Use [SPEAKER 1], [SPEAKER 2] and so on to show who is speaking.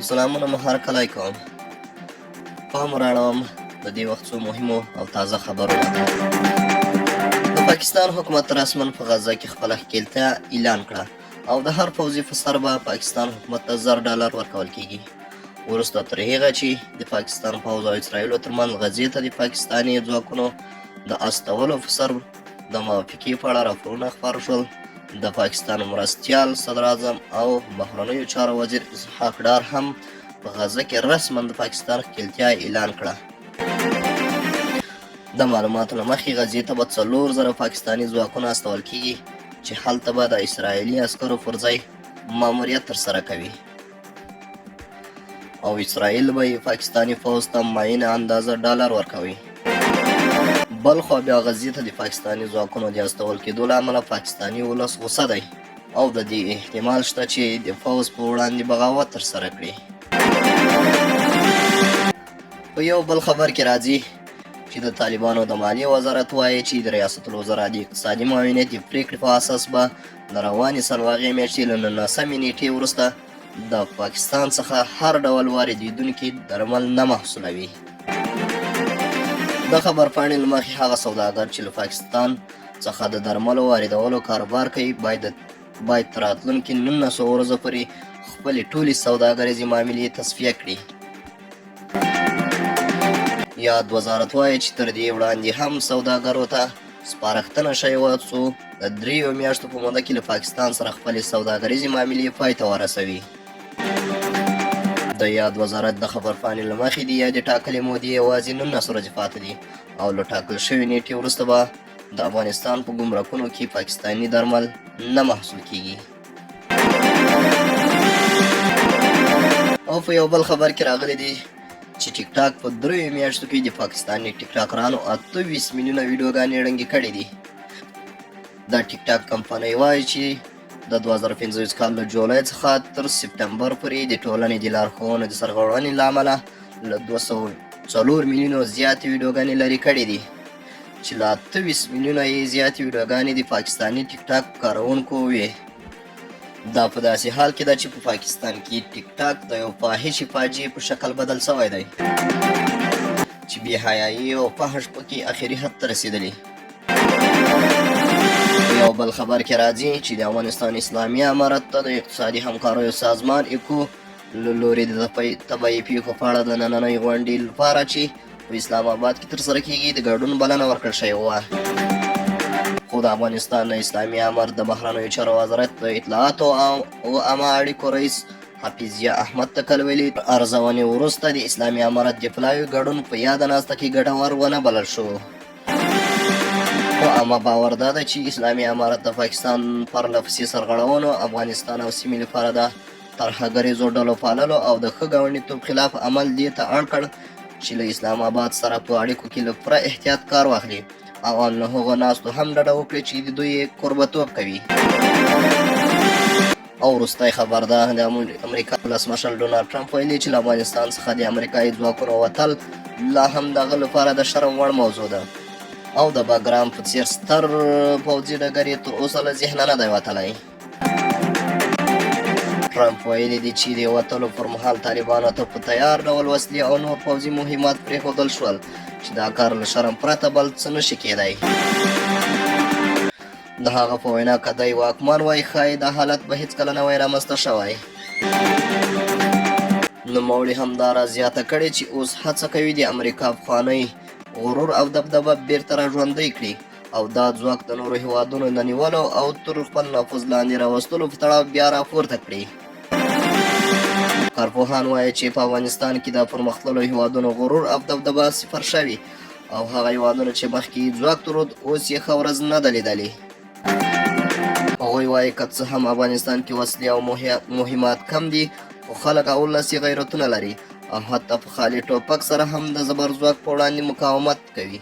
[SPEAKER 1] سلامونه مو هرکلی کوم. پام راړوم د دې وخت څو مهمو او تازه خبرو ته. د پاکستان حکومت رسماً په غزه کې خپله ښکیلتیا اعلان کړه او د هر پوځي افسر به پاکستان حکومت ته $1000 ورکول کیږي. وروسته تر هغه چې د پاکستان پوځ او اسرائیلو ترمنځ غزې ته د پاکستاني ځواکونو د استولو په سر د موافقې په اړه راپورونه خپاره شول، د پاکستان مرستیال صدر اعظم او بهرنیو چارو وزیر اسحاق ډار هم په غزه کې رسماً د پاکستان ښکیلتیا اعلان کړه. د معلوماتو له مخې غزې ته به 4000 پاکستاني ځواکونه استول کیږي چې هلته به د اسرائیلي عسکرو پر ځای ماموریت ترسره کوي او اسرائیل به یې پاکستاني پوځ ته معینه اندازه ډالر ورکوي. بل خوا بیا غزې ته د پاکستاني ځواکونو د استول کېدو له امله پاکستاني ولس غوسه دی او د دې احتمال شته چې د پوځ په وړاندې بغاوت ترسره کړي. په یو بل خبر کې راځي چې د طالبانو د مالیې وزارت وایي چې د ریاست الوزرا د اقتصادي معاونیت د پریکړې په اساس به د روانې سلواغې میاشتې له 19 نیټې وروسته د پاکستان څخه هر ډول واردېدونکي درمل نه محصولوي. د خبرپاڼې له مخې هغه سوداګر چې له پاکستان څخه د درملو واردولو کاروبار کوي باید تر راتلونکي 1900 ورځو پورې خپلې ټولې سوداګریزې معاملې تصفیه کړي. یاد وزارت وایي چې تر دې وړاندې هم سوداګرو ته سپارښتنه شوې وه څو د 3 میاشتو په موده کې له پاکستان سره خپلې سوداګریزې معاملې پای ته ورسوي. د یاد وزارت د خبرپاڼې له مخې د یادې ټاکلې مودې یوازې 19 ورځې پاتې دي او له ټاکل شوې نیټې وروسته به د افغانستان په ګمرکونو کې پاکستاني درمل نه محصول کیږي. او په یو بل خبر کې راغلی دی چې ټیک ټاک په 3 میاشتو کې د پاکستاني ټیک ټاکرانو 28 میلیونه ویډیوګانې ړنګې کړې دي. دا ټیک ټاک کمپنۍ وایي چې د 2015 کال له جولای څخه تر سپتمبر پورې د ټولنې د لارښوونو د سرغړونې له امله له 204 میلیونو زیاتې ویډیوګانې لرې کړې دي چې له 28 میلیونه یې زیاتې ویډیوګانې د پاکستاني ټیک ټاک کاروونکو وې. دا په داسې حال کې ده چې په پاکستان کې ټیک ټاک د یو فاحشې فاجعې په شکل بدل شوی دی چې بې حیایي او فحش پکې آخري حد ته رسېدلی. یو بل خبر کې راځي چې د افغانستان اسلامي امارت ته د اقتصادي همکاریو سازمان ایکو له لورې د طبیعي پیښو په اړه د نننۍ غونډې لپاره چې په اسلام آباد کې ترسره کیږي د ګډون بلنه ورکړل شوې وه. خو د افغانستان اسلامي امارت د بهرنیو چارو وزارت د اطلاعاتو او عامه اړیکو رئیس حفیظ احمد تکل ویلي ارزونې وروسته د اسلامي امارت د پلاوي ګډون په یاده ناسته کې ګټور ونه بلل شو. خو عامه باور دا ده چې اسلامي امارت د پاکستان پرله پسې سرغړونو افغانستان او سیمې لپاره د ترهګریزو ډلو پاللو او د ښه ګاونډیتوب خلاف عمل دې ته اړ کړ چې له اسلام آباد سره په اړیکو کې له پوره احتیاط کار واخلي او له هغو ناستو هم ډډه وکړي چې د دوی کوربتوب کوي. او وروستی خبر ده د امریکا ولسمشر ډونالډ ټرمپ ویلي چې له افغانستان څخه د امریکایي ځواکونو وتل لا هم د هغه لپاره د شرم وړ موضوع ده او د باګرام په څیر ستر پوځي ډګر یې تر اوسه له ذهنه نه دی وتلی. ټرمپ ویلي دی چې د وتلو پر مهال طالبانو ته په تیار ډول وسلې او نور پوځي مهمات پرېښودل شول چې دا کار له شرم پرته بل څه نشي کېدی. د هغه په وینا که دی واکمن وای ښایي دا حالت به هېڅکله نه وای رامنځته شوی. نوموړي همداره زیاته کړې چې اوس هڅه کوي د امریکا پخوانی غرور او دبدبه بیرته را ژوندی کړي او دا ځواک د نورو هیوادونو د نیولو او تر خپل نفوذ لاندې راوستلو په تړاو بیا راپورته کړي. کارپوهان وایي چې په افغانستان کې د پرمختللو هیوادونو غرور او دبدبه صفر شوي او هغه هیوادونه چې مخکې ځواک درلود اوس یې ښه ورځ نه ده لیدلې. هغوی وایي که څه هم افغانستان کې وسلې او مهمات کم دي خو خلک او ولس یې غیرتونه لري او حتی په خالي ټوپک سره هم د زبر ځواک په وړاندې مقاومت کوي.